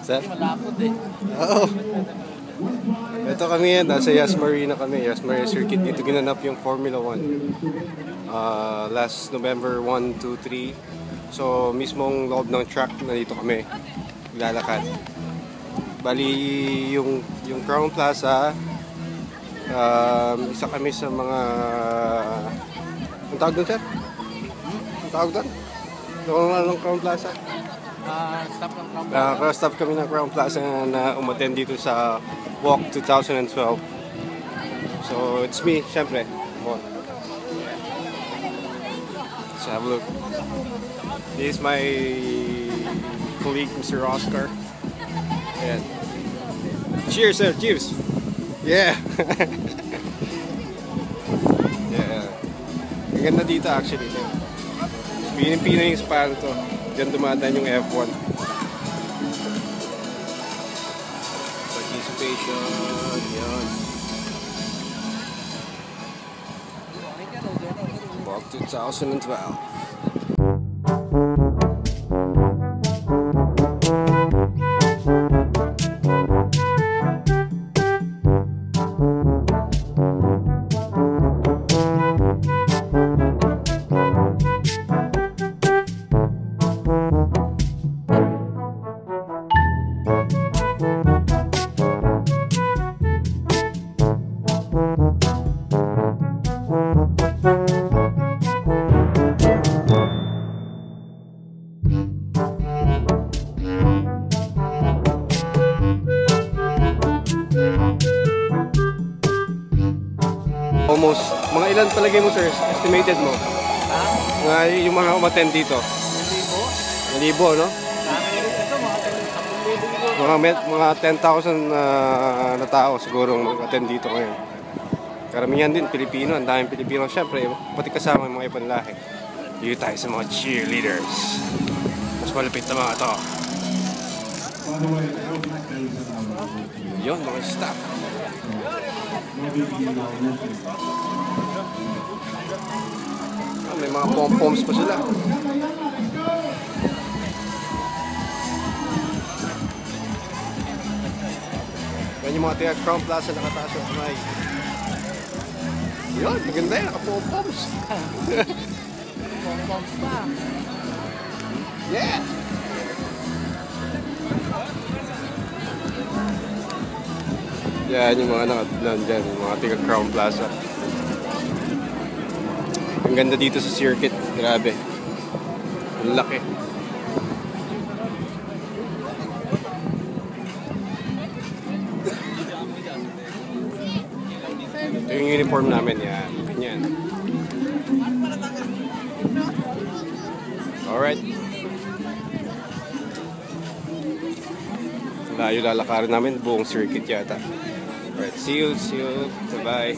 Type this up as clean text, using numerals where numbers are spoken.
Sir? Malapot eh. Oo. Ito kami yan, nasa Yas Marina kami. Yas Marina Circuit. Dito ginanap yung Formula 1. Last November 1, 2, 3. So, mismong loob ng track, nandito kami. Lalakad. Bali, yung Crown Plaza, isa kami sa mga... Ang tawag doon, sir? Ang tawag doon? Anong Crown Plaza? Stop ng Crown Plaza. Stop kami ng Crown Plaza na umattend dito sa Walk 2012. So, it's me, syempre. Let's have a look. This is my colleague, Mr. Oscar. Ayan. Cheers, sir. Cheers. Yeah. Yeah. Ang ganda dito actually. Pinipina yung span to. Diyan dumadaan yung F1. Participation. Yan. Walk 2012. Almost, mga ilan palagay mo, sir? Estimated mo? Ha? Yung mga umattend dito? 1,000, no? Mga 10,000 na tao siguro mag-attend dito ngayon. Karamihan din Pilipino, ang daming Pilipino. Siyempre, pati kasama yung mga ibang lahi. Dito tayo sa mga cheerleaders. Mas malapit na mga to. Yun, mga staff. May mga pom-poms pa sila. Yan yung mga tiga Crown Plaza nakataas ang kamay. Yun, maganda yun, naka-pom-poms. Pom-poms pa. Yeah! Yan yung mga nandyan, yung mga tiga Crown Plaza. Ang ganda dito sa circuit, grabe. Ang laki. Ito yung uniform namin, yan. Ganyan. Alright. Layo lalakarin namin, buong circuit yata. Alright, see you, bye-bye.